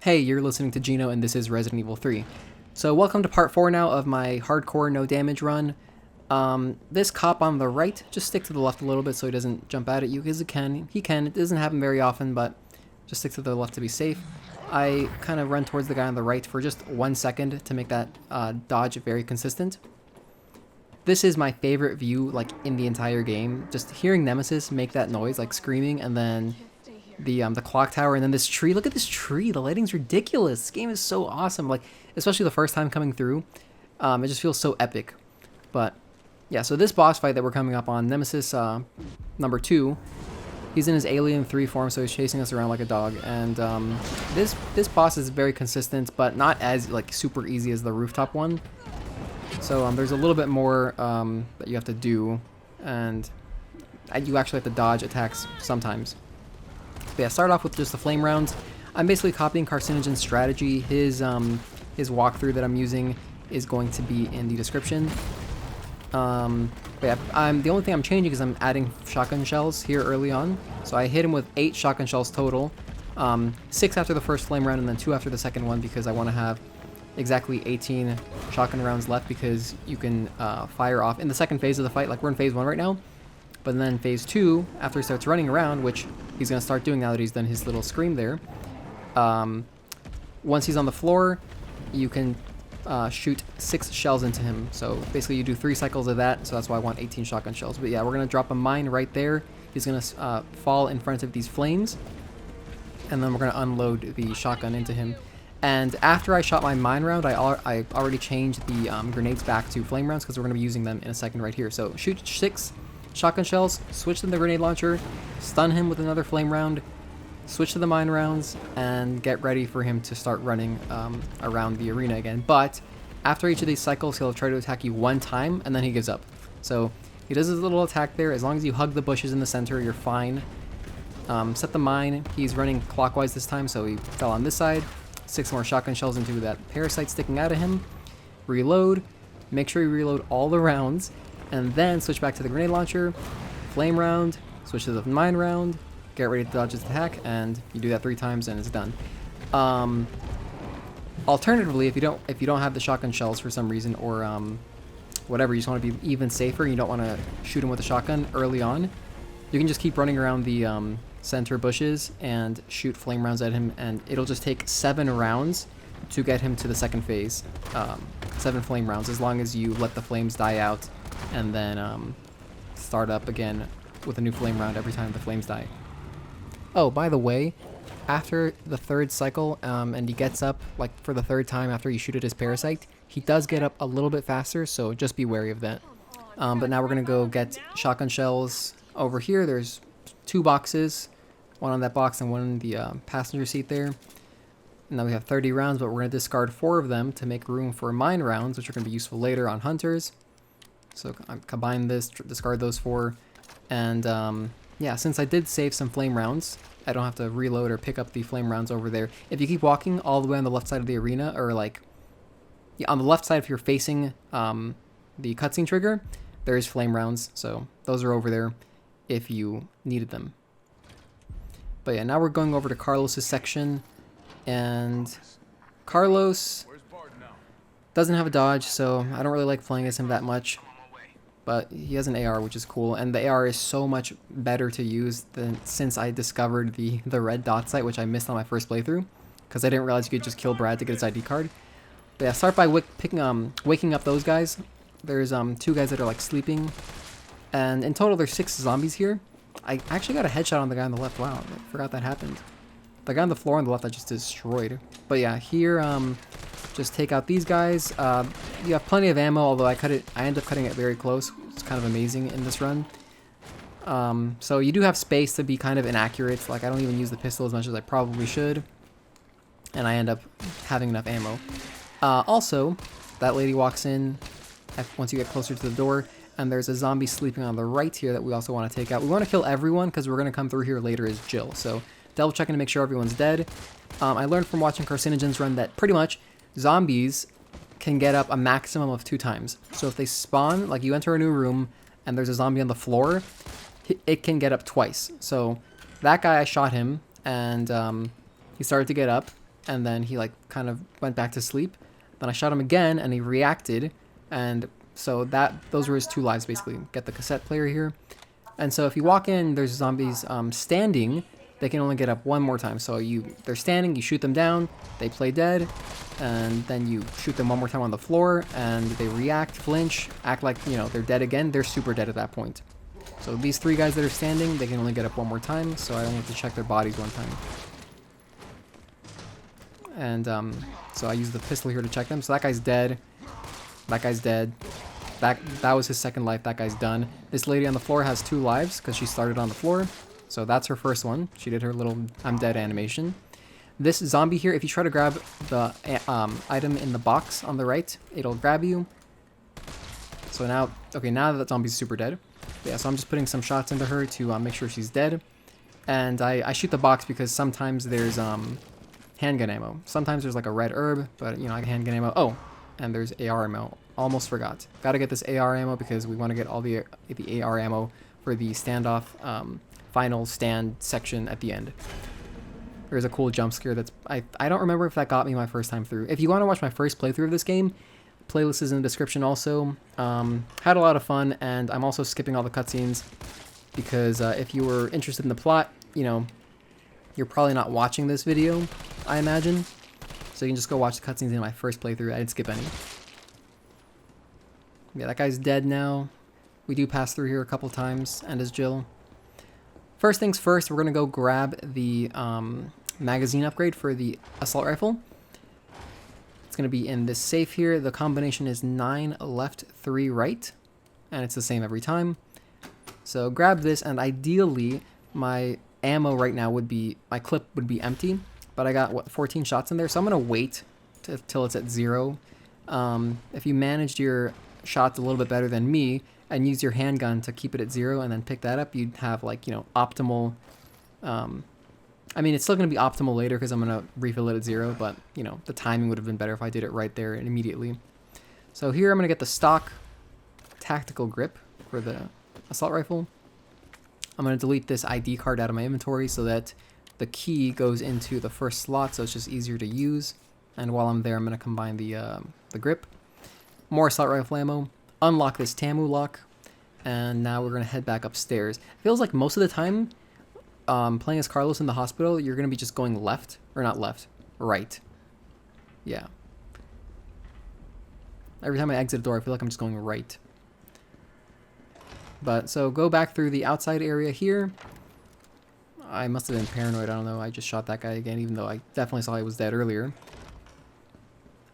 Hey, you're listening to Gino and this is Resident Evil 3. So welcome to part 4 now of my hardcore no damage run. This cop on the right, just stick to the left a little bit so he doesn't jump out at you, because he can. It doesn't happen very often, but just stick to the left to be safe. I kind of run towards the guy on the right for just 1 second to make that dodge very consistent. This is my favorite view, like, in the entire game. Just hearing Nemesis make that noise, like screaming, and then the clock tower, and then this tree. Look at this tree. The lighting's ridiculous. This game is so awesome. Like, especially the first time coming through, it just feels so epic. But yeah, so this boss fight that we're coming up on, Nemesis number 2, he's in his Alien 3 form, so he's chasing us around like a dog. And this boss is very consistent, but not as like super easy as the rooftop one. So there's a little bit more that you have to do, and you actually have to dodge attacks sometimes. But yeah, start off with just the flame rounds. I'm basically copying Carcinogen's strategy. His walkthrough that I'm using is going to be in the description. But yeah, the only thing I'm changing is I'm adding shotgun shells here early on. So I hit him with 8 shotgun shells total. 6 after the first flame round and then 2 after the second one, because I want to have exactly 18 shotgun rounds left, because you can fire off in the second phase of the fight. Like, we're in phase 1 right now. But then phase 2, after he starts running around, which he's going to start doing now that he's done his little scream there, once he's on the floor, you can shoot 6 shells into him. So basically you do 3 cycles of that, so that's why I want 18 shotgun shells. But yeah, we're going to drop a mine right there. He's going to fall in front of these flames, and then we're going to unload the shotgun into him. And after I shot my mine round, I already changed the grenades back to flame rounds, because we're going to be using them in a second right here. So shoot 6 shotgun shells, switch to the grenade launcher, stun him with another flame round, switch to the mine rounds, and get ready for him to start running around the arena again. But after each of these cycles, he'll try to attack you 1 time, and then he gives up. So he does his little attack there. As long as you hug the bushes in the center, you're fine. Set the mine. He's running clockwise this time, so he fell on this side. 6 more shotgun shells into that parasite sticking out of him. Reload. Make sure you reload all the rounds. And then switch back to the grenade launcher, flame round, switch to the mine round, get ready to dodge his attack, and you do that 3 times and it's done. Alternatively, if you don't have the shotgun shells for some reason, or whatever, you just want to be even safer, and you don't want to shoot him with a shotgun early on, you can just keep running around the center bushes and shoot flame rounds at him, and it'll just take 7 rounds to get him to the second phase. 7 flame rounds, as long as you let the flames die out and then start up again with a new flame round every time the flames die. Oh, by the way, after the 3rd cycle, and he gets up, like, for the 3rd time after you shoot at his parasite, he does get up a little bit faster, so just be wary of that. But now we're going to go get shotgun shells over here. There's 2 boxes, one on that box and one in the passenger seat there. And now we have 30 rounds, but we're going to discard 4 of them to make room for mine rounds, which are going to be useful later on hunters. So I combine this, discard those 4, and yeah, since I did save some flame rounds, I don't have to reload or pick up the flame rounds over there. If you keep walking all the way on the left side of the arena, or like, yeah, on the left side if you're facing the cutscene trigger, there's flame rounds, so those are over there if you needed them. But yeah, now we're going over to Carlos's section, and Carlos doesn't have a dodge, so I don't really like playing as him that much. But he has an AR, which is cool, and the AR is so much better to use than since I discovered the red dot sight, which I missed on my first playthrough, because I didn't realize you could just kill Brad to get his ID card. But yeah, start by waking up those guys. There's 2 guys that are like sleeping, and in total there's 6 zombies here. I actually got a headshot on the guy on the left. Wow, I forgot that happened. The guy on the floor on the left I just destroyed. But yeah, here just take out these guys. You have plenty of ammo, although I end up cutting it very close. It's kind of amazing in this run. So you do have space to be kind of inaccurate. Like, I don't even use the pistol as much as I probably should, and I end up having enough ammo. Also, that lady walks in once you get closer to the door, and there's a zombie sleeping on the right here that we also want to take out. We want to kill everyone, because we're going to come through here later as Jill. So double checking to make sure everyone's dead. I learned from watching Carcinogen's run that pretty much zombies can get up a maximum of 2 times. So if they spawn, like, you enter a new room and there's a zombie on the floor, it can get up twice. So that guy, I shot him, and he started to get up, and then he like kind of went back to sleep. Then I shot him again, and he reacted, and so those were his 2 lives basically. Get the cassette player here, and so if you walk in, there's zombies standing. They can only get up 1 more time. So they're standing, you shoot them down, they play dead, and then you shoot them 1 more time on the floor, and they react, flinch, act like, you know, they're dead again. They're super dead at that point. So these 3 guys that are standing, they can only get up 1 more time, so I only have to check their bodies 1 time. And so I use the pistol here to check them. So that guy's dead. That guy's dead. That was his 2nd life. That guy's done. This lady on the floor has 2 lives because she started on the floor. So that's her first one. She did her little I'm dead animation. This zombie here, if you try to grab the item in the box on the right, it'll grab you. So now, okay, now that zombie's super dead. Yeah, so I'm just putting some shots into her to make sure she's dead. And I shoot the box because sometimes there's handgun ammo. Sometimes there's like a red herb, but you know, like handgun ammo. Oh, and there's AR ammo. Almost forgot. Gotta get this AR ammo because we want to get all the AR ammo for the standoff final stand section at the end. There's a cool jump scare that's I don't remember if that got me my first time through. If you want to watch my first playthrough of this game, playlist is in the description also. Had a lot of fun, and I'm also skipping all the cutscenes because if you were interested in the plot, you know, you're probably not watching this video, I imagine. So you can just go watch the cutscenes in my first playthrough. I didn't skip any. Yeah, that guy's dead now. We do pass through here a couple times, and as Jill. First things first, we're going to go grab the magazine upgrade for the assault rifle. It's going to be in this safe here. The combination is 9 left, 3 right, and it's the same every time. So grab this, and ideally, my ammo right now would be, my clip would be empty, but I got, what, 14 shots in there, so I'm going to wait till it's at 0. If you managed your shots a little bit better than me, and use your handgun to keep it at 0 and then pick that up, you'd have, like, you know, optimal, I mean, it's still going to be optimal later because I'm going to refill it at 0, but, you know, the timing would have been better if I did it right there and immediately. So here I'm going to get the stock tactical grip for the assault rifle. I'm going to delete this ID card out of my inventory so that the key goes into the first slot, so it's just easier to use. And while I'm there, I'm going to combine the grip. More assault rifle ammo. Unlock this Tamu lock, and now we're going to head back upstairs. It feels like most of the time, playing as Carlos in the hospital, you're going to be just going left, or not left, right. Yeah. Every time I exit a door, I feel like I'm just going right. But, so go back through the outside area here. I must have been paranoid, I don't know, I just shot that guy again, even though I definitely saw he was dead earlier.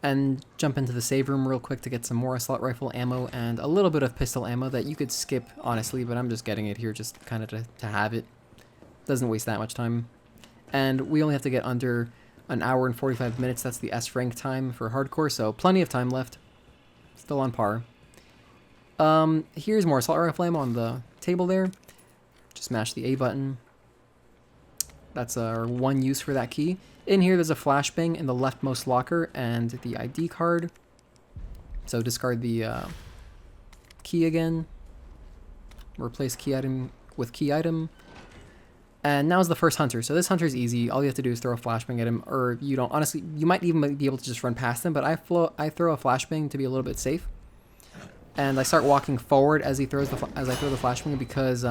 And jump into the save room real quick to get some more assault rifle ammo and a little bit of pistol ammo that you could skip, honestly, but I'm just getting it here just kind of to have it. Doesn't waste that much time. And we only have to get under an hour and 45 minutes. That's the S rank time for hardcore, so plenty of time left. Still on par. Here's more assault rifle ammo on the table there. Just mash the A button. That's our one use for that key. In here, there's a flashbang in the leftmost locker and the ID card. So discard the key again. Replace key item with key item. And now's the first hunter. So this hunter's easy. All you have to do is throw a flashbang at him, or you don't. Honestly, you might even be able to just run past him, but I throw a flashbang to be a little bit safe. And I start walking forward as I throw the flashbang because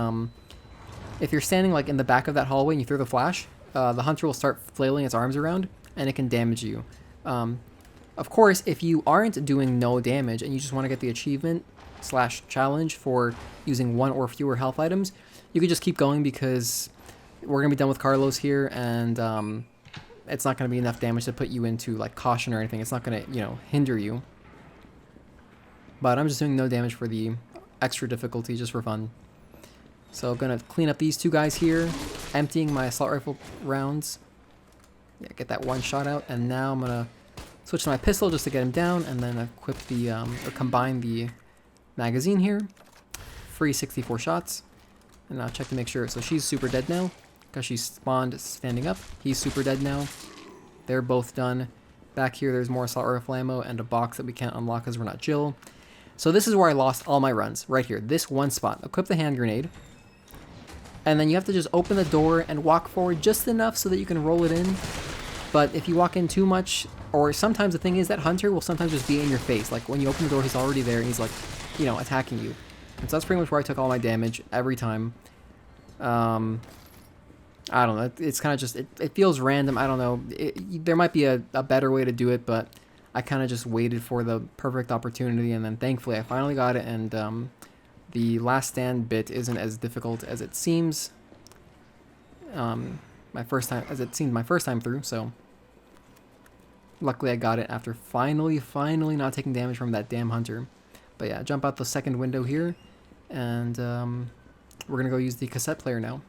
if you're standing like in the back of that hallway and you throw the flash, the hunter will start flailing its arms around, and it can damage you. Of course, if you aren't doing no damage and you just want to get the achievement / challenge for using 1 or fewer health items, you could just keep going because we're going to be done with Carlos here, and it's not going to be enough damage to put you into like caution or anything. It's not going to, you know, hinder you. But I'm just doing no damage for the extra difficulty just for fun. So I'm going to clean up these 2 guys here, emptying my assault rifle rounds. Yeah, get that 1 shot out, and now I'm going to switch to my pistol just to get him down, and then equip the, or combine the magazine here. Free 64 shots. And I'll check to make sure. So she's super dead now, because she spawned standing up. He's super dead now. They're both done. Back here, there's more assault rifle ammo and a box that we can't unlock because we're not Jill. So this is where I lost all my runs, right here. This one spot. Equip the hand grenade. And then you have to just open the door and walk forward just enough so that you can roll it in But if you walk in too much, or sometimes the thing is that Hunter will sometimes just be in your face. Like when you open the door, he's already there and he's like, you know, attacking you. And so that's pretty much where I took all my damage every time. I don't know. It's kind of just, it feels random. I don't know. There might be a better way to do it, but I kind of just waited for the perfect opportunity, and then thankfully I finally got it, and the last stand bit isn't as difficult as it seems. My first time through, so luckily I got it after finally not taking damage from that damn Hunter. But yeah, jump out the second window here, and we're gonna go use the cassette player now.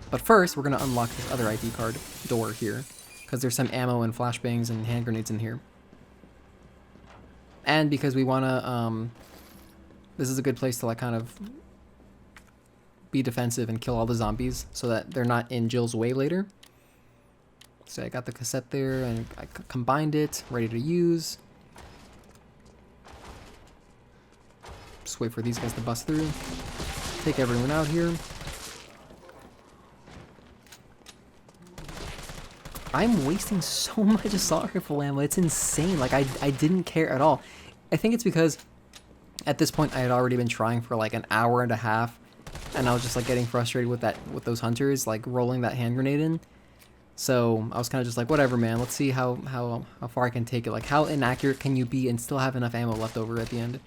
But first, we're gonna unlock this other ID card door here, because there's some ammo and flashbangs and hand grenades in here. And because we wanna, this is a good place to like kind of be defensive and kill all the zombies so that they're not in Jill's way later. So I got the cassette there and I combined it, ready to use. Just wait for these guys to bust through. Take everyone out here. I'm wasting so much assault rifle ammo. It's insane. Like I didn't care at all. I think it's because at this point I had already been trying for like an hour and a half, and I was just like getting frustrated with those hunters like rolling that hand grenade in. So I was kind of just like, whatever, man. Let's see how far I can take it. Like, how inaccurate can you be and still have enough ammo left over at the end?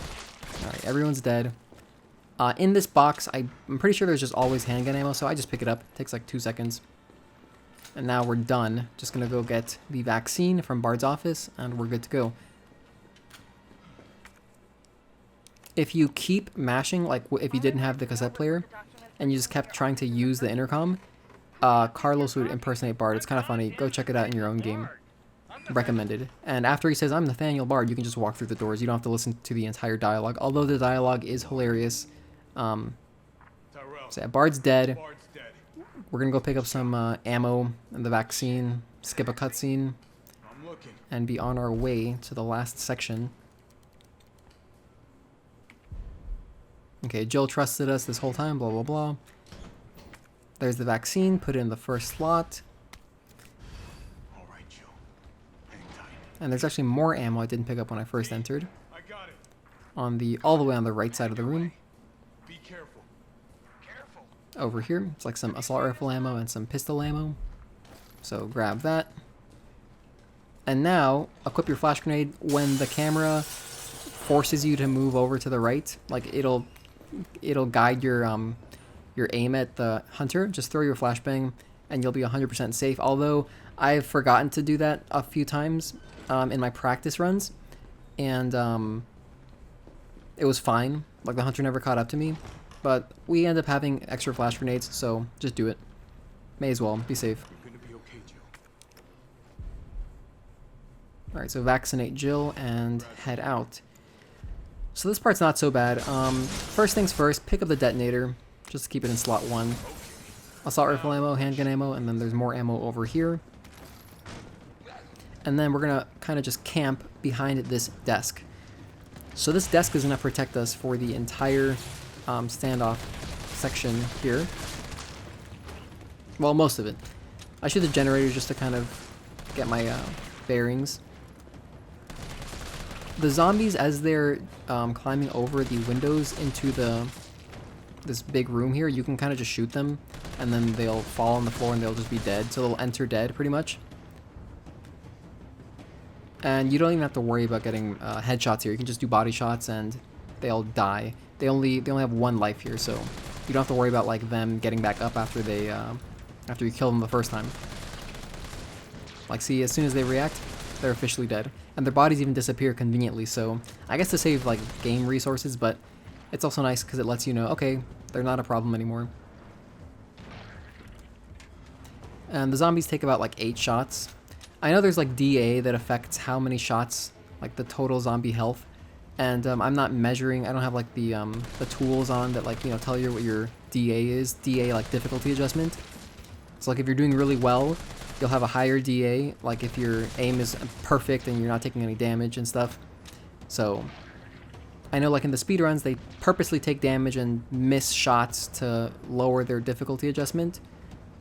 All right, everyone's dead. In this box, I'm pretty sure there's just always handgun ammo, so I just pick it up. It takes like 2 seconds. And now we're done. Just gonna go get the vaccine from Bard's office, and we're good to go. If you keep mashing, like if you didn't have the cassette player, and you just kept trying to use the intercom, Carlos would impersonate Bard. It's kind of funny. Go check it out in your own game. Recommended. And after he says, "I'm Nathaniel Bard," you can just walk through the doors. You don't have to listen to the entire dialogue, although the dialogue is hilarious. So yeah, Bard's dead. We're gonna go pick up some ammo and the vaccine, skip a cutscene, and be on our way to the last section. Okay, Jill trusted us this whole time, blah blah blah. There's the vaccine, put it in the first slot. And there's actually more ammo I didn't pick up when I first entered. On the all the way on the right side of the room. Over here, it's like some assault rifle ammo and some pistol ammo. So grab that. And now, equip your flash grenade when the camera forces you to move over to the right. Like it'll guide your aim at the hunter. Just throw your flashbang and you'll be 100% safe. Although I've forgotten to do that a few times in my practice runs, and it was fine. Like the hunter never caught up to me. But we end up having extra flash grenades, so just do it. May as well, be safe. Alright, so vaccinate Jill and head out. So this part's not so bad. First things first, pick up the detonator, just to keep it in slot 1. Assault rifle ammo, handgun ammo, and then there's more ammo over here. And then we're gonna kind of just camp behind this desk. So this desk is gonna protect us for the entire standoff section here. Well, most of it. I shoot the generator just to kind of get my bearings. The zombies, as they're climbing over the windows into this big room here, you can kind of just shoot them, and then they'll fall on the floor and they'll just be dead. So they'll enter dead, pretty much. And you don't even have to worry about getting headshots here. You can just do body shots and they'll die. They only have 1 life here, so you don't have to worry about like them getting back up after they after you kill them the first time. Like, see, as soon as they react, they're officially dead, and their bodies even disappear conveniently. So I guess to save like game resources, but it's also nice because it lets you know, okay, they're not a problem anymore. And the zombies take about like 8 shots. I know there's like DA that affects how many shots, like the total zombie health. And I'm not measuring, I don't have like the tools on that like, you know, tell you what your DA is. DA, like difficulty adjustment. So like if you're doing really well, you'll have a higher DA, like if your aim is perfect and you're not taking any damage and stuff. So I know like in the speedruns, they purposely take damage and miss shots to lower their difficulty adjustment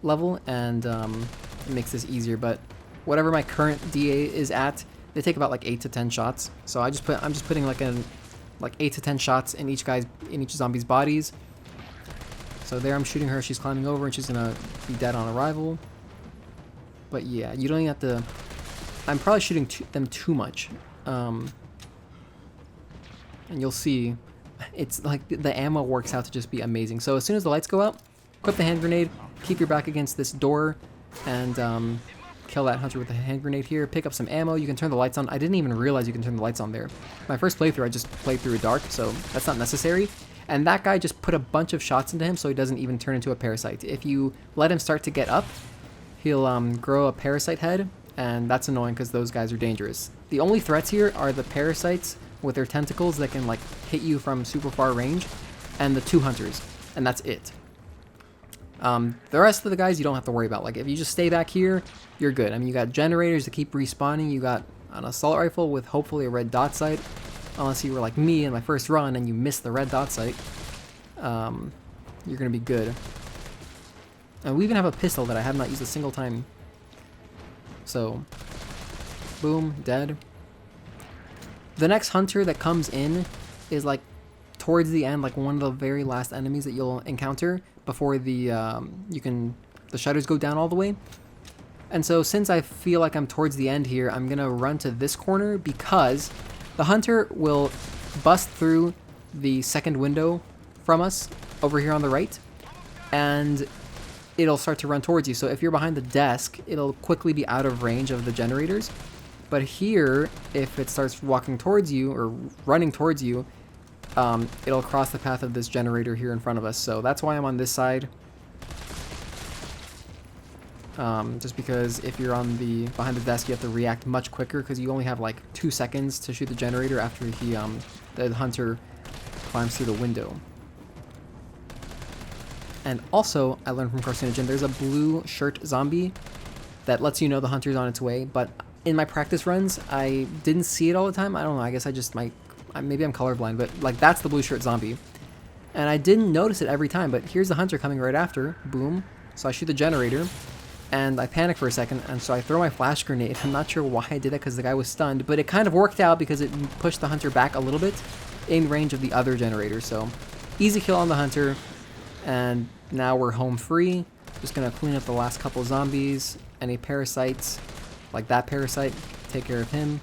level, and it makes this easier. But whatever my current DA is at, they take about like 8 to 10 shots. So I'm just putting like 8 to 10 shots in each zombie's bodies. So there I'm shooting her, she's climbing over, and she's gonna be dead on arrival. But yeah, you don't even have to... I'm probably shooting them too much. And you'll see, it's like the ammo works out to just be amazing. So as soon as the lights go out, equip the hand grenade, keep your back against this door, and kill that hunter with a hand grenade here. Pick up some ammo. You can turn the lights on. I didn't even realize you can turn the lights on there. My first playthrough, I just played through it dark, so that's not necessary. And that guy just put a bunch of shots into him so he doesn't even turn into a parasite. If you let him start to get up, he'll grow a parasite head, and that's annoying because those guys are dangerous. The only threats here are the parasites with their tentacles that can like hit you from super far range, and the 2 hunters, and that's it. The rest of the guys you don't have to worry about. Like if you just stay back here, you're good. I mean, you got generators to keep respawning, you got an assault rifle with hopefully a red dot sight, unless you were like me in my first run and you missed the red dot sight. You're gonna be good. And we even have a pistol that I have not used a single time. So, boom, dead. The next hunter that comes in is like towards the end, like one of the very last enemies that you'll encounter before the shutters go down all the way. And so since I feel like I'm towards the end here, I'm gonna run to this corner because the hunter will bust through the second window from us over here on the right, and it'll start to run towards you. So if you're behind the desk, it'll quickly be out of range of the generators. But here, if it starts walking towards you or running towards you, it'll cross the path of this generator here in front of us. So that's why I'm on this side. Just because if you're on behind the desk, you have to react much quicker because you only have like 2 seconds to shoot the generator after the hunter climbs through the window. And also, I learned from Carcinogen, there's a blue shirt zombie that lets you know the hunter's on its way, but in my practice runs, I didn't see it all the time. I don't know, I guess maybe I'm colorblind, but like that's the blue shirt zombie. And I didn't notice it every time, but here's the hunter coming right after, boom. So I shoot the generator, and I panic for a second, and so I throw my flash grenade. I'm not sure why I did that because the guy was stunned, but it kind of worked out because it pushed the hunter back a little bit in range of the other generator. So easy kill on the hunter, and now we're home free. Just gonna clean up the last couple zombies, any parasites, like that parasite, take care of him.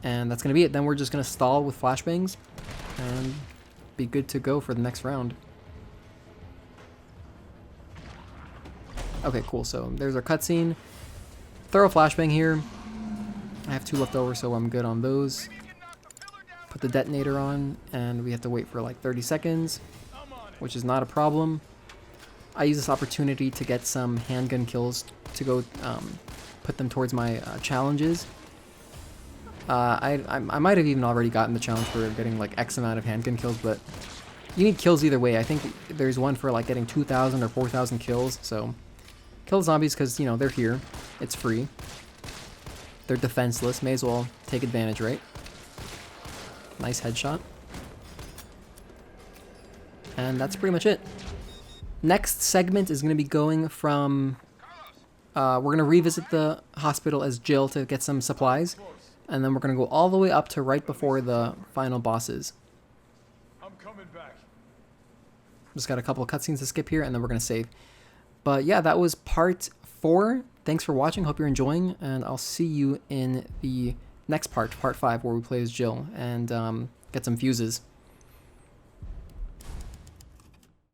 And that's gonna be it. Then we're just gonna stall with flashbangs and be good to go for the next round. Okay, cool. So there's our cutscene. Throw a flashbang here. I have 2 left over, so I'm good on those. Put the detonator on, and we have to wait for like 30 seconds, which is not a problem. I use this opportunity to get some handgun kills to go put them towards my challenges. I might have even already gotten the challenge for getting like X amount of handgun kills, but you need kills either way. I think there's one for like getting 2,000 or 4,000 kills, so kill zombies because, you know, they're here. It's free. They're defenseless. May as well take advantage, right? Nice headshot. And that's pretty much it. Next segment is going to be going from... we're going to revisit the hospital as Jill to get some supplies. And then we're going to go all the way up to right before the final bosses. I'm coming back. Just got a couple of cutscenes to skip here, and then we're going to save. But yeah, that was part 4. Thanks for watching. Hope you're enjoying, and I'll see you in the next part, part 5, where we play as Jill and get some fuses.